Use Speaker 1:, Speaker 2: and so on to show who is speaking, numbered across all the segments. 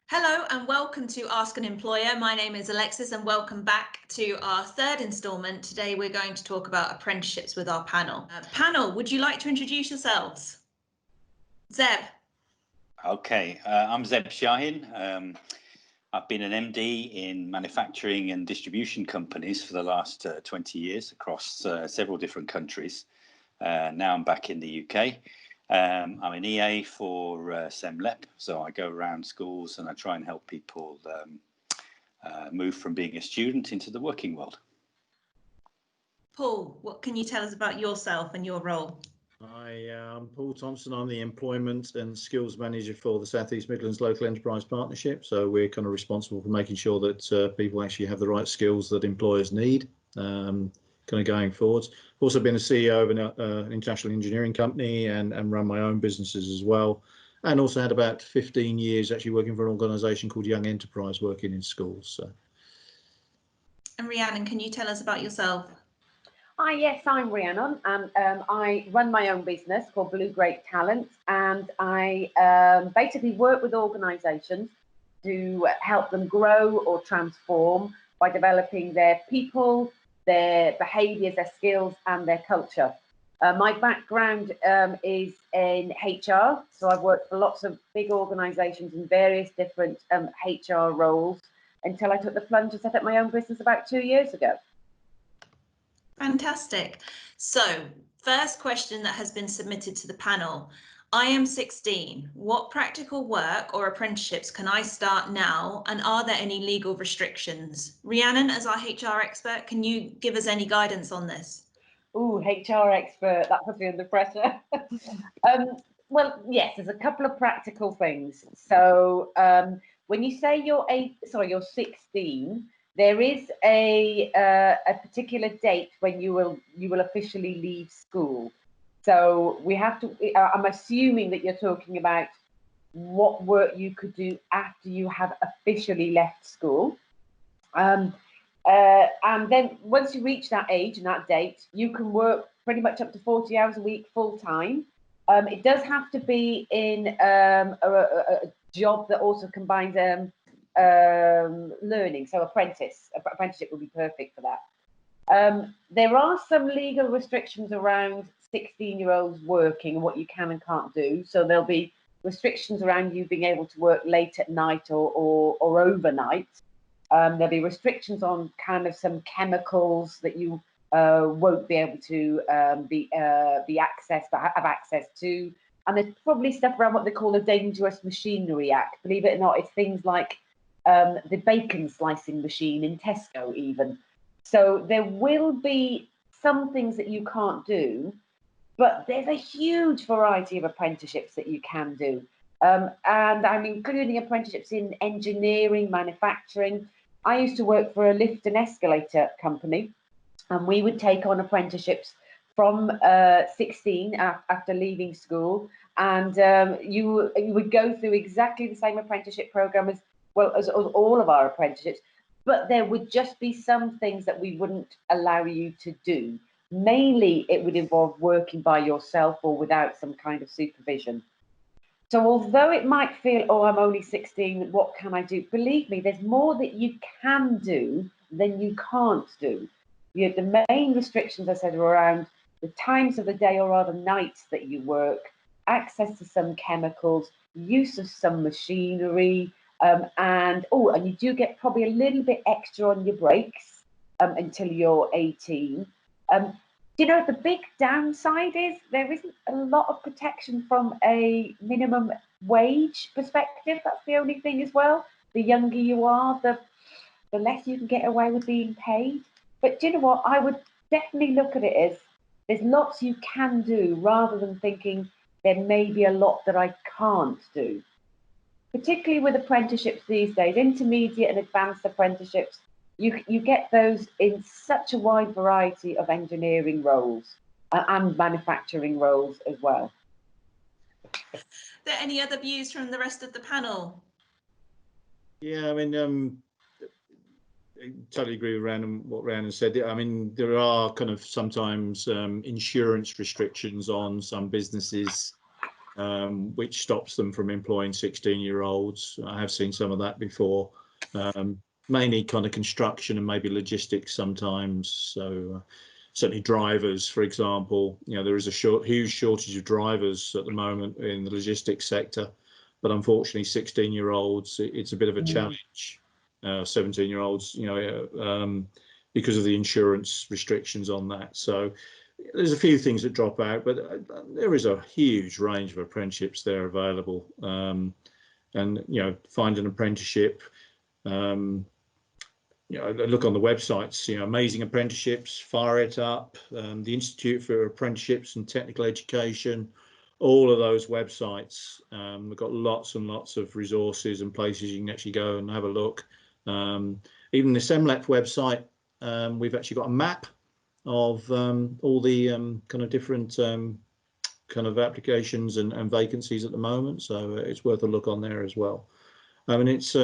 Speaker 1: Hello and welcome to Ask an Employer. My name is Alexis and welcome back to our third instalment. Today we're going to talk about apprenticeships with our panel. Panel, would you like to introduce yourselves? Zeb.
Speaker 2: Okay, I'm Zeb Shahin. I've been an MD in manufacturing and distribution companies for the last 20 years across several different countries. Now I'm back in the UK. I'm an EA for SEMLEP, so I go around schools and I try and help people move from being a student into the working world.
Speaker 1: Paul, what can you tell us about yourself and your role?
Speaker 3: Hi, I'm Paul Thompson. I'm the Employment and Skills Manager for the South East Midlands Local Enterprise Partnership. So we're kind of responsible for making sure that people actually have the right skills that employers need, kind of going forwards. I've also been a CEO of an international engineering company and run my own businesses as well. And also had about 15 years actually working for an organisation called Young Enterprise, working in schools. So.
Speaker 1: And Rhiannon, can you tell us about yourself?
Speaker 4: Hi, yes, I'm Rhiannon, and I run my own business called Blue Great Talent, and I basically work with organisations to help them grow or transform by developing their people, their behaviours, their skills and their culture. My background is in HR, so I've worked for lots of big organisations in various different HR roles until I took the plunge and set up my own business about 2 years ago.
Speaker 1: Fantastic. So, first question that has been submitted to the panel. I am 16. What practical work or apprenticeships can I start now, and are there any legal restrictions? Rhiannon, as our HR expert, can you give us any guidance on this?
Speaker 4: Ooh, HR expert, that puts me under pressure. Well, yes, there's a couple of practical things. So when you say you're 16, there is a particular date when you will officially leave school. So we have to. I'm assuming that you're talking about what work you could do after you have officially left school. And then once you reach that age and that date, you can work pretty much up to 40 hours a week full time. It does have to be in a job that also combines learning, so apprenticeship would be perfect for that. There are some legal restrictions around 16-year-olds working and what you can and can't do. So there'll be restrictions around you being able to work late at night or overnight. There'll be restrictions on kind of some chemicals that you won't be able to have access to. And there's probably stuff around what they call the Dangerous Machinery Act. Believe it or not, it's things like the bacon slicing machine in Tesco even. So there will be some things that you can't do, but there's a huge variety of apprenticeships that you can do. And I'm including apprenticeships in engineering, manufacturing. I used to work for a lift and escalator company, and we would take on apprenticeships from 16 after leaving school. And you would go through exactly the same apprenticeship program as all of our apprenticeships, but there would just be some things that we wouldn't allow you to do. Mainly, it would involve working by yourself or without some kind of supervision. So although it might feel, oh, I'm only 16, what can I do? Believe me, there's more that you can do than you can't do. The main restrictions, I said, are around the times of the day or rather nights that you work, access to some chemicals, use of some machinery, and you do get probably a little bit extra on your breaks until you're 18. The big downside is there isn't a lot of protection from a minimum wage perspective. That's the only thing as well. The younger you are, the less you can get away with being paid. But do you know what? I would definitely look at it as there's lots you can do rather than thinking there may be a lot that I can't do. Particularly with apprenticeships these days, intermediate and advanced apprenticeships, you get those in such a wide variety of engineering roles and manufacturing roles as well.
Speaker 1: Are there any other views from the rest of the panel?
Speaker 3: Yeah, I mean, I totally agree with what Rhiannon said. I mean, there are kind of sometimes insurance restrictions on some businesses which stops them from employing 16-year-olds. I have seen some of that before, mainly kind of construction and maybe logistics sometimes. So certainly drivers, for example, there is a huge shortage of drivers at the moment in the logistics sector, but unfortunately 16-year-olds, it's a bit of a challenge. 17-year-olds, because of the insurance restrictions on that. So there's a few things that drop out, but there is a huge range of apprenticeships there available. And find an apprenticeship. Look on the websites. Amazing Apprenticeships, Fire It Up, the Institute for Apprenticeships and Technical Education. All of those websites, we've got lots and lots of resources and places you can actually go and have a look. Even the SEMLEP website, we've actually got a map of all the kind of different kind of applications and vacancies at the moment, so it's worth a look on there as well. I mean, it's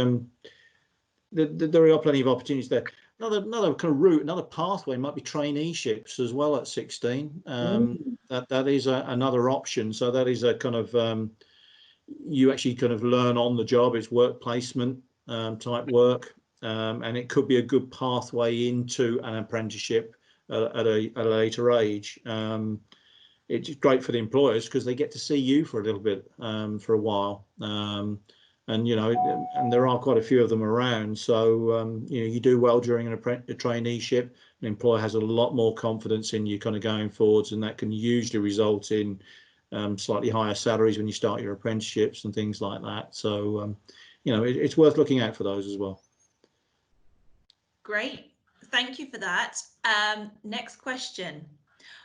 Speaker 3: there are plenty of opportunities there. Another kind of route, another pathway might be traineeships as well at 16. That is another option. So that is a kind of you actually kind of learn on the job. It's work placement type work, and it could be a good pathway into an apprenticeship at a later age. It's great for the employers because they get to see you for a little bit, for a while, and and there are quite a few of them around. So you do well during a traineeship, an employer has a lot more confidence in you kind of going forwards, and that can usually result in slightly higher salaries when you start your apprenticeships and things like that. So it's worth looking out for those as well.
Speaker 1: Great, thank you for that. Next question.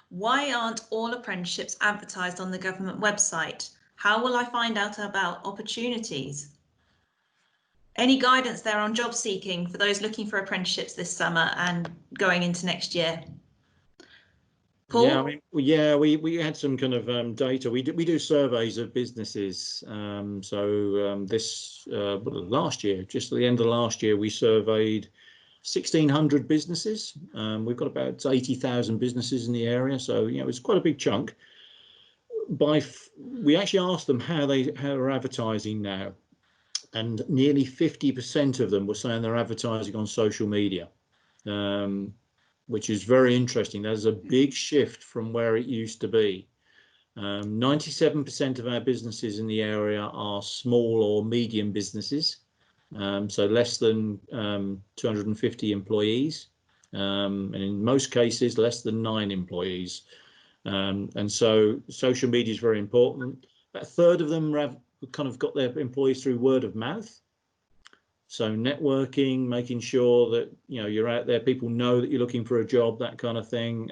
Speaker 1: Why aren't all apprenticeships advertised on the government website? How will I find out about opportunities? Any guidance there on job seeking for those looking for apprenticeships this summer and going into next year? Paul?
Speaker 3: Yeah, I mean, we had some kind of data. We do surveys of businesses. This last year, just at the end of last year, we surveyed 1,600 businesses. We've got about 80,000 businesses in the area, so it's quite a big chunk. We actually asked them how they're advertising now, and nearly 50% of them were saying they're advertising on social media, which is very interesting. There's a big shift from where it used to be. 97% of our businesses in the area are small or medium businesses. So less than 250 employees, and in most cases less than 9 employees. And so social media is very important. About a third of them have kind of got their employees through word of mouth. So networking, making sure that you're out there, people know that you're looking for a job, that kind of thing,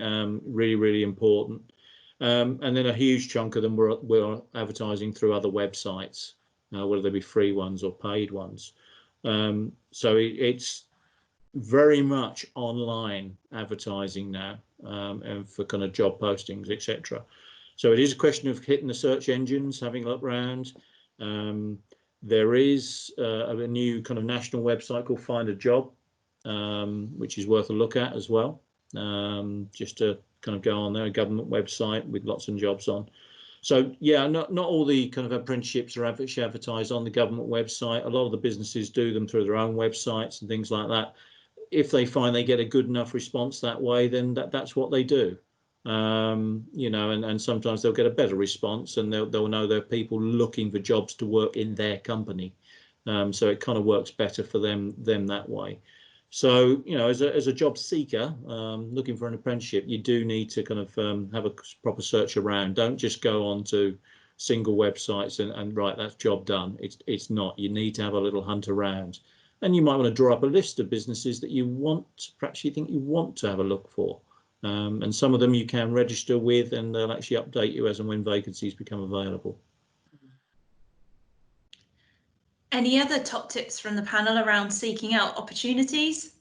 Speaker 3: really, really important. And then a huge chunk of them were advertising through other websites, whether they be free ones or paid ones. So it's very much online advertising now, and for kind of job postings, etc. So it is a question of hitting the search engines, having a look around. There is a new kind of national website called Find a Job, which is worth a look at as well. Just to kind of go on there, a government website with lots of jobs on. So yeah, not all the kind of apprenticeships are actually advertised on the government website. A lot of the businesses do them through their own websites and things like that. If they find they get a good enough response that way, then that's what they do. And sometimes they'll get a better response, and they'll know there are people looking for jobs to work in their company. So it kind of works better for them that way. So, as a job seeker looking for an apprenticeship, you do need to kind of have a proper search around. Don't just go on to single websites and right, that's job done. It's not. You need to have a little hunt around. And you might want to draw up a list of businesses that perhaps you think you want to have a look for. And some of them you can register with, and they'll actually update you as and when vacancies become available.
Speaker 1: Any other top tips from the panel around seeking out opportunities?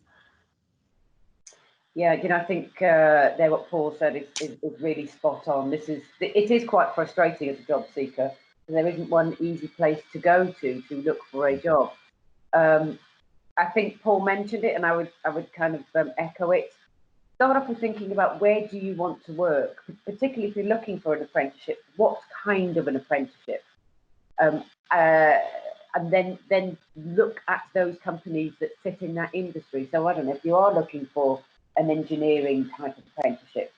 Speaker 4: Yeah, I think there what Paul said is really spot on. It is quite frustrating as a job seeker. There isn't one easy place to go to look for a job. I think Paul mentioned it, and I would kind of echo it. start off with thinking about where do you want to work, particularly if you're looking for an apprenticeship. What kind of an apprenticeship? And then look at those companies that sit in that industry. So I don't know, if you are looking for an engineering type of apprenticeship,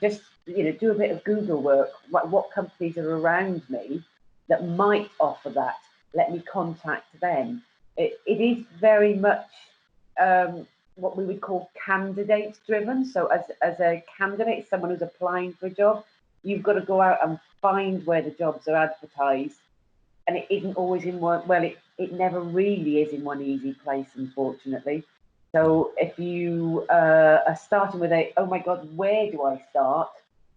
Speaker 4: just do a bit of Google work. What companies are around me that might offer that? Let me contact them. It is very much what we would call candidate driven. So as a candidate, someone who's applying for a job, you've got to go out and find where the jobs are advertised. And it isn't always in one, well, it never really is in one easy place, unfortunately. So if you are starting with oh my God, where do I start?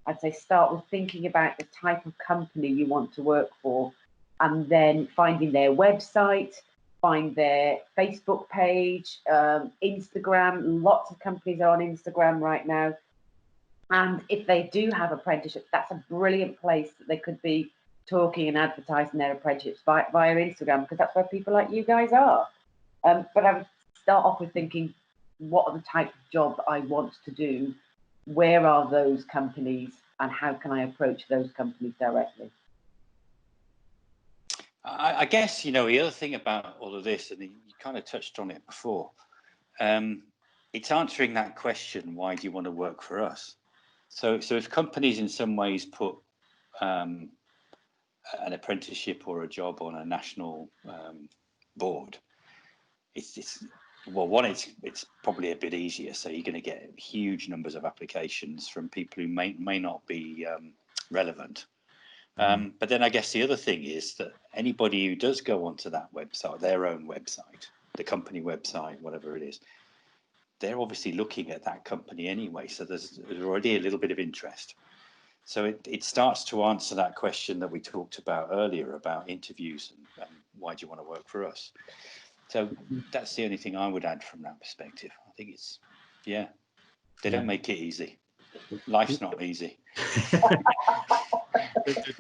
Speaker 4: I'd say start with thinking about the type of company you want to work for, and then finding their website, find their Facebook page, Instagram. Lots of companies are on Instagram right now. And if they do have apprenticeships, that's a brilliant place that they could be talking and advertising their apprenticeships via Instagram, because that's where people like you guys are. But I would start off with thinking, what are the type of job I want to do? Where are those companies, and how can I approach those companies directly?
Speaker 2: I guess, the other thing about all of this, and you kind of touched on it before, it's answering that question, why do you want to work for us? So if companies in some ways put an apprenticeship or a job on a national board, it's probably a bit easier. So you're going to get huge numbers of applications from people who may not be relevant. But then I guess the other thing is that anybody who does go onto that website, their own website, the company website, whatever it is, they're obviously looking at that company anyway. So there's already a little bit of interest. So it starts to answer that question that we talked about earlier about interviews and why do you want to work for us? So that's the only thing I would add from that perspective. I think they don't make it easy. Life's not easy.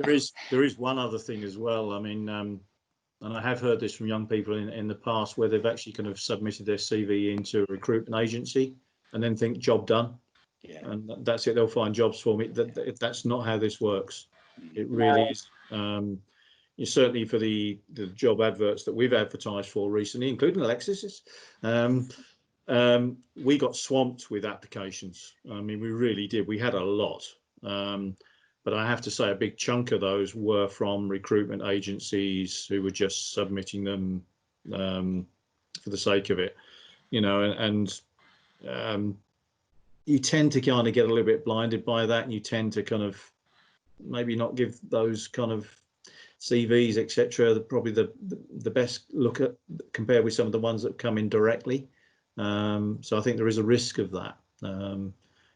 Speaker 3: There is one other thing as well. I mean, and I have heard this from young people in the past, where they've actually kind of submitted their CV into a recruitment agency and then think job done. Yeah. And that's it. They'll find jobs for me. That's not how this works. It really is. Certainly for the job adverts that we've advertised for recently, including Alexis's, we got swamped with applications. I mean, we really did. We had a lot. But I have to say a big chunk of those were from recruitment agencies who were just submitting them for the sake of it, and you tend to kind of get a little bit blinded by that, and you tend to kind of maybe not give those kind of CVs, etc., probably the best look at compared with some of the ones that come in directly. So I think there is a risk of that.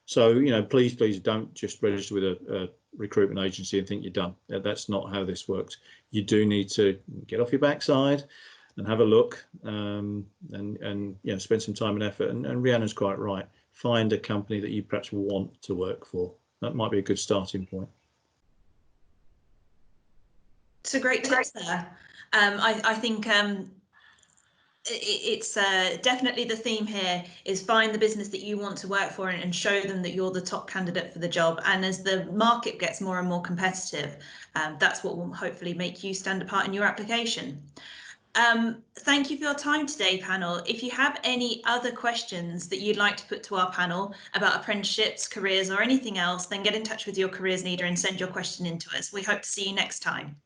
Speaker 3: So, please don't just register with a recruitment agency and think you're done. That's not how this works. You do need to get off your backside and have a look, and spend some time and effort. And Rhiannon's quite right. Find a company that you perhaps want to work for. That might be a good starting point.
Speaker 1: It's a great tip there. I think it's definitely the theme here is find the business that you want to work for and show them that you're the top candidate for the job. And as the market gets more and more competitive, that's what will hopefully make you stand apart in your application. Thank you for your time today, panel. If you have any other questions that you'd like to put to our panel about apprenticeships, careers, or anything else, then get in touch with your careers leader and send your question in to us. We hope to see you next time.